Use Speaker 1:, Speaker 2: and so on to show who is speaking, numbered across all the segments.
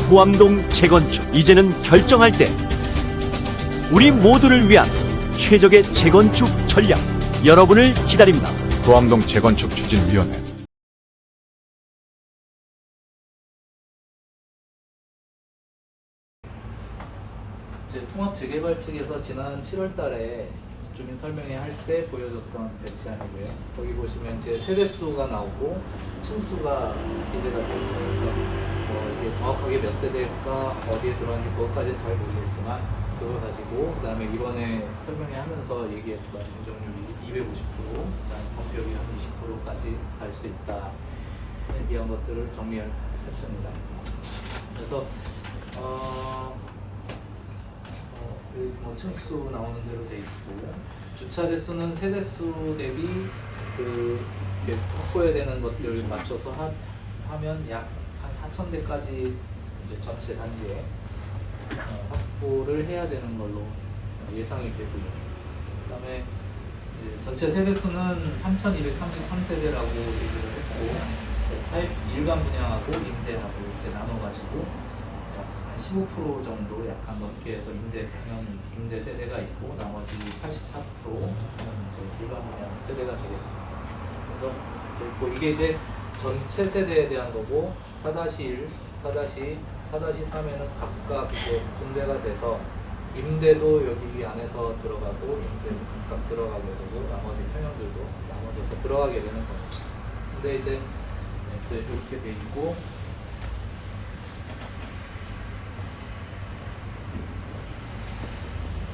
Speaker 1: 소암동 재건축, 이제는 결정할 때. 우리 모두를 위한 최적의 재건축 전략, 여러분을 기다립니다.
Speaker 2: 소암동 재건축 추진위원회.
Speaker 3: 제 통합 재개발 측에서 지난 7월 달에 주민 설명회 할 때 보여줬던 배치안이고요. 거기 보시면 이제 세대수가 나오고 층수가 기재가 되어 있어요. 그래서 이게 정확하게 몇 세대가 어디에 들어가는지 그것까지는 잘 모르겠지만 그걸 가지고 그 다음에 이번에 설명회 하면서 얘기했던 용적률이 250%, 그다음에 건폐율이 한 20%까지 갈 수 있다. 이런 것들을 정리했습니다. 그래서 뭐 층수 나오는 대로 돼 있고, 주차 대수는 세대 수 대비 이렇게 확보해야 되는 것들 맞춰서 하면 약 한 4,000대까지 이제 전체 단지에 확보를 해야 되는 걸로 예상이 되고요. 그다음에 전체 세대 수는 3,233세대라고 얘기를 했고, 타입 일반 분양하고 임대하고 이렇게 나눠가지고 한 15% 정도 약간 넘게 해서 임대 세대가 있고, 나머지 84%는 일반 분양 세대가 되겠습니다. 그래서 그리고 이게 이제 전체 세대에 대한 거고, 4-1, 4-3에는 각각 이제 분배가 돼서 임대도 여기 안에서 들어가고, 임대 각각 들어가게 되고, 나머지 평형들도 나눠져서 들어가게 되는 겁니다. 근데 이제 이렇게 돼 있고,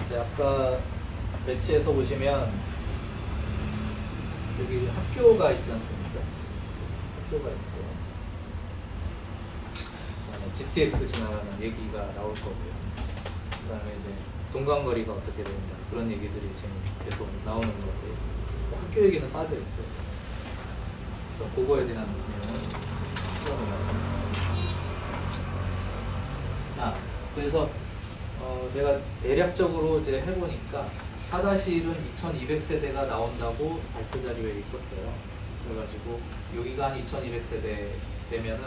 Speaker 3: 이제 아까 배치에서 보시면 여기 학교가 있지 않습니까? 학교가 있고, 그다음에 GTX 지나가는 얘기가 나올 거고요. 그다음에 이제 동간거리가 어떻게 된다, 그런 얘기들이 지금 계속 나오는 건데, 학교 얘기는 빠져 있죠. 그래서 그거에 대한 내용은 풀어놓았습니다. 그래서 제가 대략적으로 이제 해보니까 4-1은 2,200세대가 나온다고 발표 자료에 있었어요. 그래가지고 여기가 한 2,200세대 되면은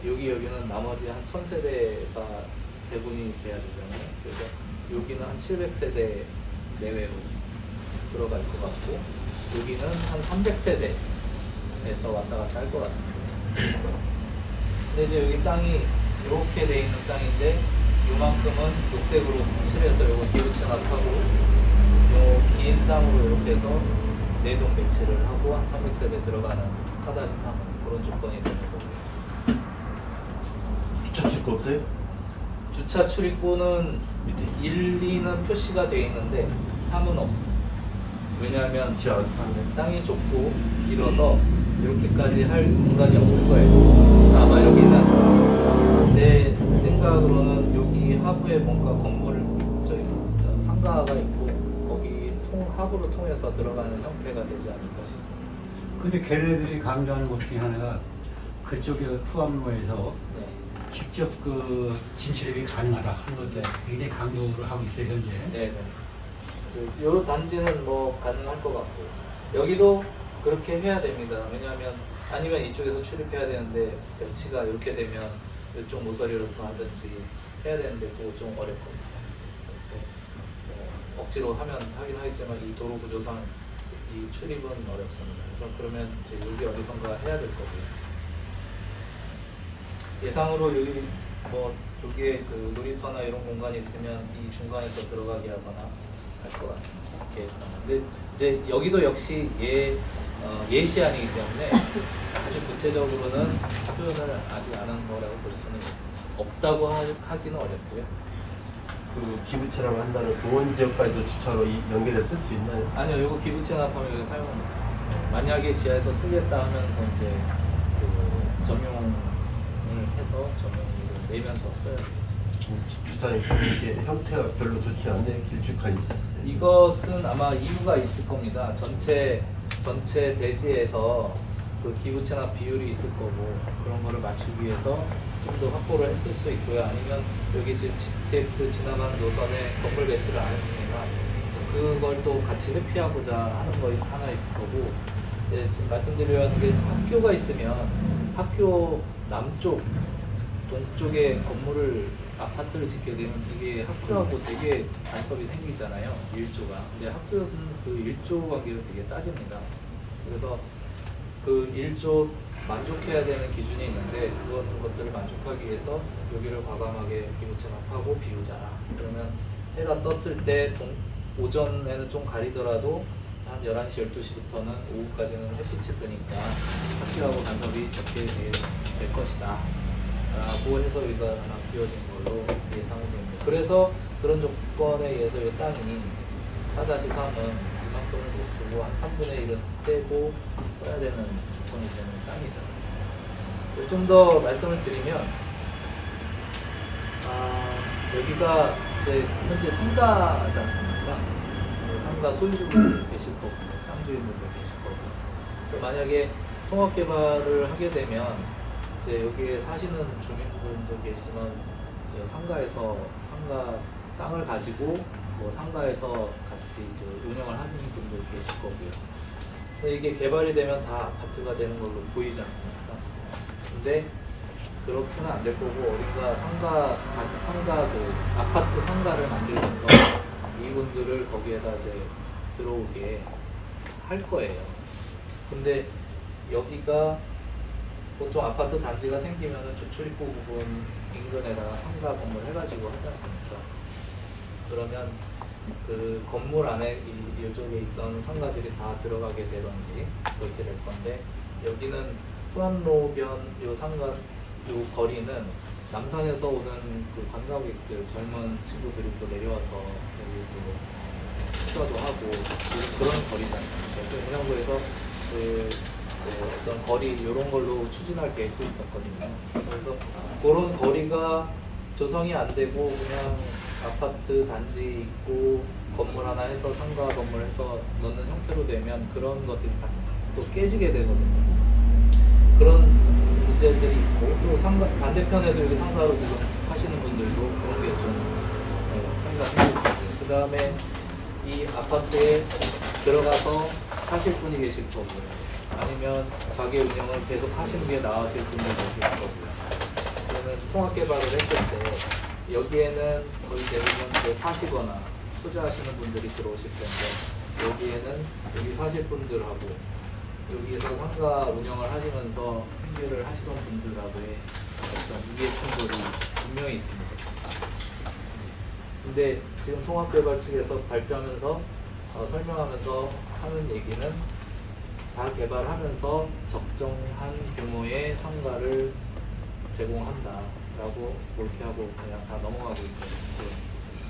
Speaker 3: 여기는 나머지 한 1,000세대가 배분이 돼야 되잖아요. 그래서 여기는 한 700세대 내외로 들어갈 것 같고, 여기는 한 300세대에서 왔다 갔다 할 것 같습니다. 근데 이제 여기 땅이 이렇게 돼 있는 땅인데, 요만큼은 녹색으로 칠해서 요거 기부 체납하고, 요 긴 땅으로 이렇게 해서 4동 배치를 하고 한 300세대 들어가는 4-3은 그런 조건이 되는 거고요.
Speaker 4: 주차 출구 없어요?
Speaker 3: 주차 출입구는 1, 2는 표시가 되어 있는데 3은 없습니다. 왜냐하면 땅이 좁고 길어서 이렇게까지 할 공간이 없을 거예요. 그래서 아마 여기는 제 생각으로는 여기 하부에 뭔가 건물, 저기 상가가 있고 거기 하부로 통해서 들어가는 형태가 되지 않을까 싶습니다.
Speaker 5: 근데 걔네들이 강조하는 것 중에 하나가 그쪽에 후암로에서
Speaker 3: 네.
Speaker 5: 직접 그 진출입이 가능하다 하는 것도 굉장히 강조를 하고 있어요, 현재.
Speaker 3: 네네. 요 단지는 뭐 가능할 것 같고, 여기도 그렇게 해야 됩니다. 왜냐하면 아니면 이쪽에서 출입해야 되는데 배치가 이렇게 되면 이쪽 모서리로서 하든지 해야 되는데 그거 좀 어렵거든요. 억지로 하긴 하겠지만 이 도로 구조상 이 출입은 어렵습니다. 그래서 그러면 이제 여기 어디선가 해야 될 거고요. 예상으로 여기 뭐 여기에 그 놀이터나 이런 공간이 있으면 이 중간에서 들어가게 하거나 할 것 같습니다. 계획상. 근데 이제 여기도 역시 예시안이기 때문에 아주 구체적으로는 표현을 아직 안 한 거라고 볼 수는 없다고 하기는 어렵고요.
Speaker 4: 그 기부처럼 한다는 도원 지역까지도 주차로 연결해 쓸 수 있나요?
Speaker 3: 아니요, 이거 기부 체납하면 여기 사용을 못해요. 만약에 지하에서 쓰겠다 하면 그건 이제 그 점용을 해서 점용을 내면서 써야 돼요.
Speaker 4: 주차장이 이게 형태가 별로 좋지 않네요. 길쭉하니.
Speaker 3: 이것은 아마 이유가 있을 겁니다. 전체 대지에서 그 기부 체납 비율이 있을 거고, 그런 거를 맞추기 위해서 좀 더 확보를 했을 수 있고요. 아니면 여기 지금 GTX 지나가는 노선에 건물 배치를 안 했으니까 그걸 또 같이 회피하고자 하는 거 하나 있을 거고, 지금 말씀드려야 하는 게 학교가 있으면 학교 남쪽 동쪽에 건물을 아파트를 짓게 되면 이게 학교하고 되게 간섭이 생기잖아요. 일조가. 근데 학교에서는 그 일조 관계를 되게 따집니다. 그래서 그 일조 만족해야 되는 기준이 있는데 그런 것들을 만족하기 위해서 여기를 과감하게 기부채납하고 비우자. 그러면 해가 떴을 때 오전에는 좀 가리더라도 한 11시, 12시부터는 오후까지는 햇빛이 드니까 학교하고 간섭이 적게 될 것이다. 라고 해서 여기가 하나 비워진 걸로 예상이 됩니다. 그래서 그런 조건에 의해서 이 땅이 4-3은 이만큼을 못 쓰고 한 3분의 1은 떼고 써야 되는 조건이 되는 땅이다. 좀 더 말씀을 드리면 여기가 이제 현재 상가지 않습니까? 상가 소유주분들 계실 거고 땅 주인분들 계실 거고 만약에 통합개발을 하게 되면 이제 여기에 사시는 주민분도 계시지만 상가에서 상가 땅을 가지고 뭐 상가에서 같이 운영을 하는 분도 계실 거고요. 근데 이게 개발이 되면 다 아파트가 되는 걸로 보이지 않습니까? 근데 그렇게는 안 될 거고 어딘가 상가 아파트 상가를 만들면서 이분들을 거기에다 이제 들어오게 할 거예요. 근데 여기가 보통 아파트 단지가 생기면은 주출입구 부분 인근에다가 상가 건물 해가지고 하지 않습니까? 그러면 그 건물 안에 이쪽에 있던 상가들이 다 들어가게 되던지 그렇게 될 건데 여기는 후암로변 요 상가 요 거리는 남산에서 오는 그 관광객들 젊은 친구들이 또 내려와서 여기 또 식사도 하고 그런 거리잖아요. 그래서 해상도에서 그 어떤 거리 이런 걸로 추진할 계획도 있었거든요. 그래서 그런 거리가 조성이 안 되고 그냥 아파트 단지 있고 건물 하나 해서 상가 건물 해서 넣는 형태로 되면 그런 것들이 다 또 깨지게 되거든요. 그런 문제들이 있고 또 상가 반대편에도 여기 상가로 지금 사시는 분들도 그런 게 좀 차이가 생기고 그 다음에 이 아파트에 들어가서 사실 분이 계실 거고요. 아니면 가게 운영을 계속 하시는 게 나으실 분들도 계실 거고요. 그러면 통합개발을 했을 때 여기에는 거의 대부분 사시거나 투자하시는 분들이 들어오실 텐데 여기에는 여기 사실 분들하고 여기에서 상가 운영을 하시면서 행위를 하시던 분들하고의 어떤 이해 충돌이 분명히 있습니다. 근데 지금 통합개발 측에서 발표하면서 설명하면서 하는 얘기는 다 개발하면서 적정한 규모의 상가를 제공한다 라고 그렇게 하고 그냥 다 넘어가고 있죠.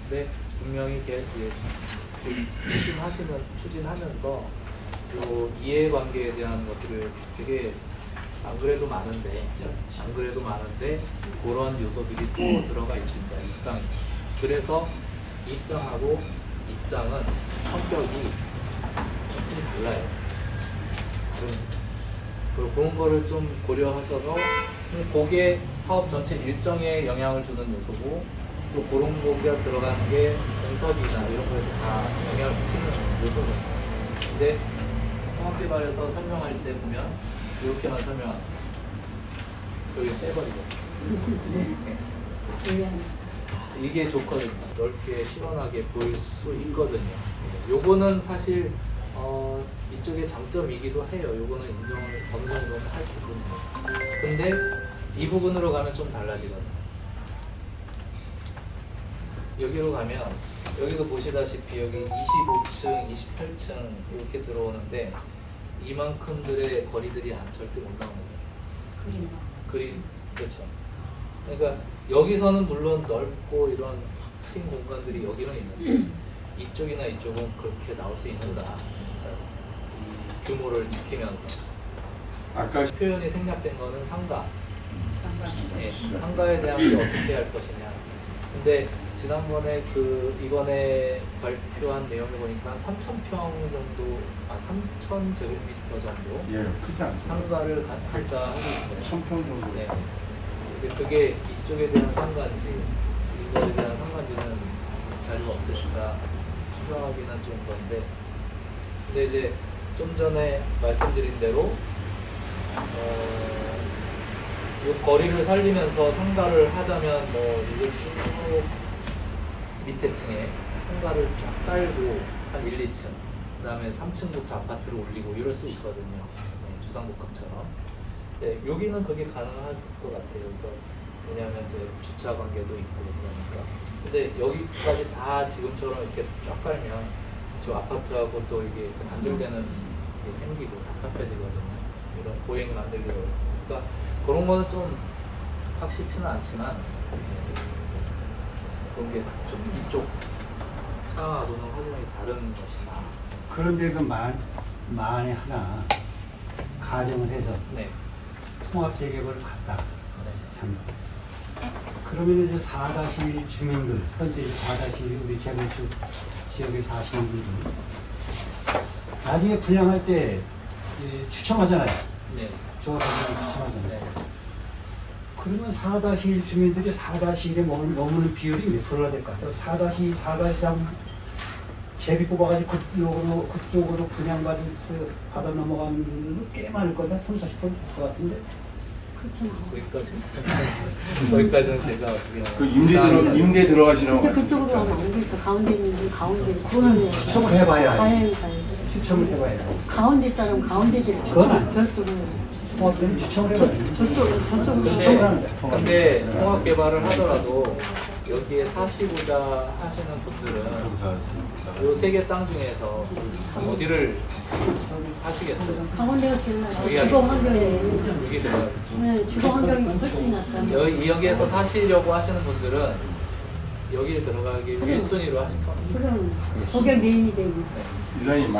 Speaker 3: 근데 분명히 추진하면서 요 이해관계에 대한 것들을 되게 안 그래도 많은데 그런 요소들이 또 들어가 있습니다. 이 땅이. 그래서 이 땅하고 이 땅은 성격이 조금 달라요. 그리고 그런 거를 좀 고려하셔서 그게 사업 전체 일정에 영향을 주는 요소고 또 그런 거가 들어가는 게 공섭이나 이런 거에도 다 영향을 미치는 요소거든요. 근데 통합개발에서 설명할 때 보면 이렇게만 설명합니다. 여기 빼버리고 이게 좋거든요. 넓게 시원하게 보일 수 있거든요. 요거는 사실 이쪽의 장점이기도 해요. 요거는 인정을 어느 정도는 할 부분이에요. 근데 이 부분으로 가면 좀 달라지거든요. 여기로 가면 여기도 보시다시피 여기 25층, 28층 이렇게 들어오는데 이만큼들의 거리들이 절대 못 나옵니다. 그림, 그렇죠. 그러니까 여기서는 물론 넓고 이런 트인 공간들이 여기는 있는데 이쪽이나 이쪽은 그렇게 나올 수 있는가 진짜 이 규모를 지키면서
Speaker 4: 아까
Speaker 3: 표현이 생략된 거는 상가. 네, 상가에 대한 게 어떻게 할 것이냐. 근데 지난번에 이번에 발표한 내용을 보니까 한 3,000평 정도, 3,000제곱미터 정도
Speaker 4: 예, 크지 않죠.
Speaker 3: 상가를 갖다 하고 있어요.
Speaker 4: 1,000평 정도.
Speaker 3: 네. 근데 그게 이쪽에 대한 상가인지 이거에 대한 상가인지는 자료가 없으니까 추정하기는 좀 그런데 근데 이제 좀 전에 말씀드린 대로 이 거리를 살리면서 상가를 하자면 뭐 이게 쭉 밑에 층에 상가를 쫙 깔고 한 1, 2층 그 다음에 3층부터 아파트를 올리고 이럴 수 있거든요. 네, 주상복합처럼. 네, 여기는 그게 가능할 것 같아요. 그래서 왜냐하면 이제 주차 관계도 있고 그러니까. 근데 여기까지 다 지금처럼 이렇게 쫙 깔면 저 아파트하고 또 이게 단절되는 게 생기고 답답해지거든요. 이런 보행 만들기로. 그러니까 그런 거는 좀 확실치는 않지만 그런 게 좀 이쪽 상하도는 활용이 다른 것이다.
Speaker 5: 그런데 그 만에 하나 가정을 해서
Speaker 3: 네.
Speaker 5: 통합 재개발을 갔다.
Speaker 3: 네.
Speaker 5: 참. 그러면 이제 4-1 주민들, 현재 4-1 우리 재건축 지역에 사시는 분들 나중에 분양할 때 추첨하잖아요.
Speaker 3: 네.
Speaker 5: 조합원들이 추첨하잖아요.
Speaker 3: 네.
Speaker 5: 그러면 4-1 주민들이 4-1에 머무는 비율이 몇 프로나 될 것 같아요? 4-2, 4-3 제비 뽑아가지고 그쪽으로 분양받아서 받아 넘어가는 분들은 꽤 많을 거다. 30-40% 될 것 같은데.
Speaker 3: 거기까지는 제가 어떻게
Speaker 6: 그 임대 들어가시라고
Speaker 7: 근데 그쪽으로 가면 안 되죠. 가운데 있는 가운데
Speaker 5: 그거는 추첨을 해봐야
Speaker 7: 가야
Speaker 5: 해. 추첨을 해봐야 해.
Speaker 7: 가운데 사람 가운데들
Speaker 5: 그건 아니야.
Speaker 7: 별도로
Speaker 5: 통합되면 추첨을 해봐야 돼.
Speaker 7: 저쪽으로
Speaker 5: 추첨을 하는데.
Speaker 3: 근데 통합 개발을 하더라도 여기에 사시고자 하시는 분들은 이 세 개 땅 중에서 어디를 하시겠어요?
Speaker 7: 가운데가 제일
Speaker 3: 여기가
Speaker 7: 주거 환경에
Speaker 3: 여기 들어가요.
Speaker 7: 네, 주거 환경이 훨씬 낫다.
Speaker 3: 여기에서 사시려고 하시는 분들은 여기에 들어가기 1순위로 하실 겁니다.
Speaker 7: 그럼 거기가 메인이 되고.
Speaker 6: 디자인이